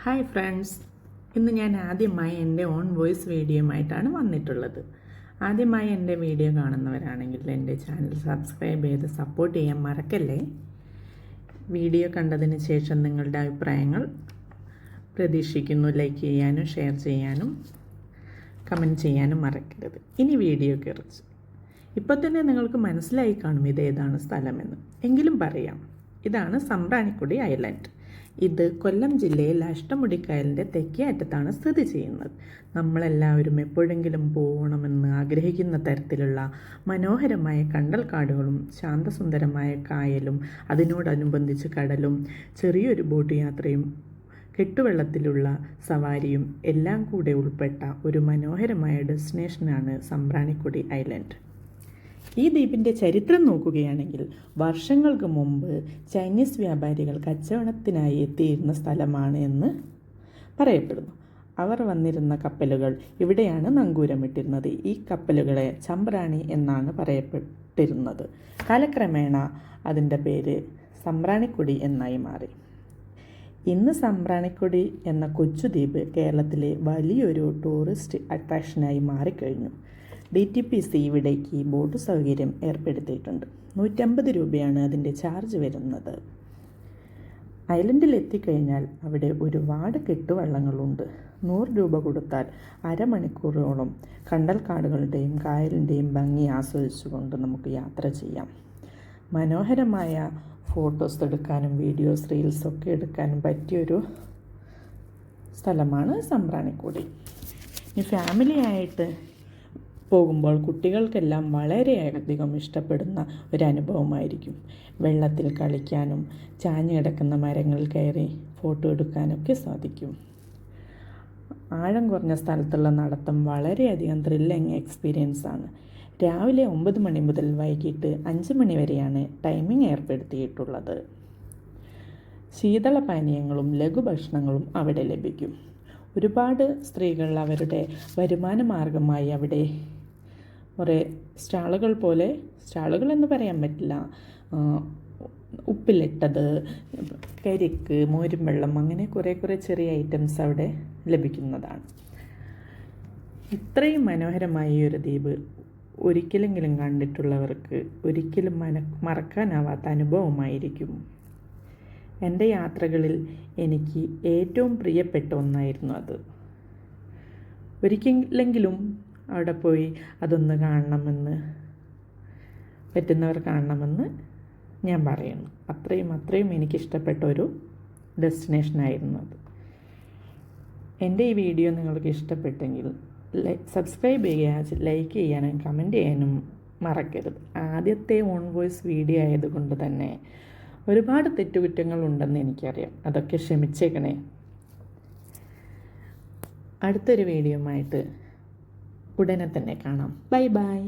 Hi friends, ഇന്ന് ഞാൻ ആദ്യമായി എൻ്റെ ഓൺ വോയിസ് വീഡിയോയുമായിട്ടാണ് വന്നിട്ടുള്ളത്. ആദ്യമായി എൻ്റെ വീഡിയോ കാണുന്നവരാണെങ്കിൽ എൻ്റെ ചാനൽ സബ്സ്ക്രൈബ് ചെയ്ത് സപ്പോർട്ട് ചെയ്യാൻ മറക്കല്ലേ. വീഡിയോ കണ്ടതിന് ശേഷം നിങ്ങളുടെ അഭിപ്രായങ്ങൾ പ്രതീക്ഷിക്കുന്നു. ലൈക്ക് ചെയ്യാനും ഷെയർ ചെയ്യാനും കമൻറ്റ് ചെയ്യാനും മറക്കരുത്. ഇനി വീഡിയോ കുറിച്ച് ഇപ്പോൾ തന്നെ നിങ്ങൾക്ക് മനസ്സിലായി കാണും ഇതേതാണ് സ്ഥലമെന്ന്. എങ്കിലും പറയാം, ഇതാണ് സമ്പ്രാണിക്കുടി ഐലൻഡ്. ഇത് കൊല്ലം ജില്ലയിൽ അഷ്ടമുടിക്കായലിൻ്റെ തെക്കേ അറ്റത്താണ് സ്ഥിതി ചെയ്യുന്നത്. നമ്മളെല്ലാവരും എപ്പോഴെങ്കിലും പോകണമെന്ന് ആഗ്രഹിക്കുന്ന തരത്തിലുള്ള മനോഹരമായ കണ്ടൽക്കാടുകളും ശാന്തസുന്ദരമായ കായലും അതിനോടനുബന്ധിച്ച് കടലും ചെറിയൊരു ബോട്ട് യാത്രയും കെട്ടുവെള്ളത്തിലുള്ള സവാരിയും എല്ലാം കൂടെ ഉൾപ്പെട്ട ഒരു മനോഹരമായ ഡെസ്റ്റിനേഷനാണ് സമ്പ്രാണിക്കുടി ഐലൻഡ്. ഈ ദ്വീപിൻ്റെ ചരിത്രം നോക്കുകയാണെങ്കിൽ വർഷങ്ങൾക്ക് മുമ്പ് ചൈനീസ് വ്യാപാരികൾ കച്ചവടത്തിനായി എത്തിയിരുന്ന സ്ഥലമാണ് എന്ന് പറയപ്പെടുന്നു. അവർ വന്നിരുന്ന കപ്പലുകൾ ഇവിടെയാണ് നങ്കൂരമിട്ടിരുന്നത്. ഈ കപ്പലുകളെ ചമ്പ്രാണി എന്നാണ് പറയപ്പെട്ടിരുന്നത്. കാലക്രമേണ അതിൻ്റെ പേര് സമ്പ്രാണിക്കുടി എന്നായി മാറി. ഇന്ന് സമ്പ്രാണിക്കുടി എന്ന കൊച്ചുദ്വീപ് കേരളത്തിലെ വലിയൊരു ടൂറിസ്റ്റ് അട്രാക്ഷനായി മാറിക്കഴിഞ്ഞു. DTPC ഇവിടേക്ക് ബോട്ട് സൗകര്യം ഏർപ്പെടുത്തിയിട്ടുണ്ട്. 150 രൂപയാണ് അതിൻ്റെ ചാർജ് വരുന്നത്. ഐലൻഡിൽ എത്തിക്കഴിഞ്ഞാൽ അവിടെ ഒരുപാട് കെട്ടുവള്ളങ്ങളുണ്ട്. 100 രൂപ കൊടുത്താൽ അരമണിക്കൂറോളം കണ്ടൽക്കാടുകളുടെയും കായലിൻ്റെയും ഭംഗി ആസ്വദിച്ചുകൊണ്ട് നമുക്ക് യാത്ര ചെയ്യാം. മനോഹരമായ ഫോട്ടോസ് എടുക്കാനും വീഡിയോസ് റീൽസൊക്കെ എടുക്കാനും പറ്റിയൊരു സ്ഥലമാണ് സമ്പ്രാണിക്കുടി. ഈ ഫാമിലിയായിട്ട് പോകുമ്പോൾ കുട്ടികൾക്കെല്ലാം വളരെയധികം ഇഷ്ടപ്പെടുന്ന ഒരനുഭവമായിരിക്കും. വെള്ളത്തിൽ കളിക്കാനും ചാഞ്ഞു കിടക്കുന്ന മരങ്ങളിൽ കയറി ഫോട്ടോ എടുക്കാനൊക്കെ സാധിക്കും. ആഴം കുറഞ്ഞ സ്ഥലത്തുള്ള നടത്തം വളരെയധികം ത്രില്ലിങ് എക്സ്പീരിയൻസ് ആണ്. രാവിലെ 9 മണി മുതൽ വൈകിട്ട് 5 മണി വരെയാണ് ടൈമിംഗ് ഏർപ്പെടുത്തിയിട്ടുള്ളത്. ശീതളപാനീയങ്ങളും ലഘുഭക്ഷണങ്ങളും അവിടെ ലഭിക്കും. ഒരുപാട് സ്ത്രീകൾ അവരുടെ വരുമാന മാർഗമായി അവിടെ കുറേ സ്റ്റാളുകൾ എന്ന് പറയാൻ പറ്റില്ല, ഉപ്പിലിട്ടത്, കരിക്ക്, മോരും വെള്ളം, അങ്ങനെ കുറേ ചെറിയ ഐറ്റംസ് അവിടെ ലഭിക്കുന്നതാണ്. ഇത്രയും മനോഹരമായ ഈ ഒരു ദ്വീപ് ഒരിക്കലെങ്കിലും കണ്ടിട്ടുള്ളവർക്ക് ഒരിക്കലും മറക്കാനാവാത്ത അനുഭവമായിരിക്കും. എൻ്റെ യാത്രകളിൽ എനിക്ക് ഏറ്റവും പ്രിയപ്പെട്ട ഒന്നായിരുന്നു അത്. ഒരിക്കലെങ്കിലും അവിടെ പോയി അതൊന്ന് പറ്റുന്നവർ കാണണമെന്ന് ഞാൻ പറയുന്നു. അത്രയും എനിക്കിഷ്ടപ്പെട്ട ഒരു ഡെസ്റ്റിനേഷനായിരുന്നു അത്. എൻ്റെ ഈ വീഡിയോ നിങ്ങൾക്ക് ഇഷ്ടപ്പെട്ടെങ്കിൽ സബ്സ്ക്രൈബ് ചെയ്യുക, ലൈക്ക് ചെയ്യാനും കമൻറ്റ് ചെയ്യാനും മറക്കരുത്. ആദ്യത്തെ ഓൺ വോയിസ് വീഡിയോ ആയതുകൊണ്ട് തന്നെ ഒരുപാട് തെറ്റുകുറ്റങ്ങളുണ്ടെന്ന് എനിക്കറിയാം. അതൊക്കെ ക്ഷമിച്ചേക്കണേ. അടുത്തൊരു വീഡിയോയുമായിട്ട് ഉടനെ തന്നെ കാണാം. ബൈ.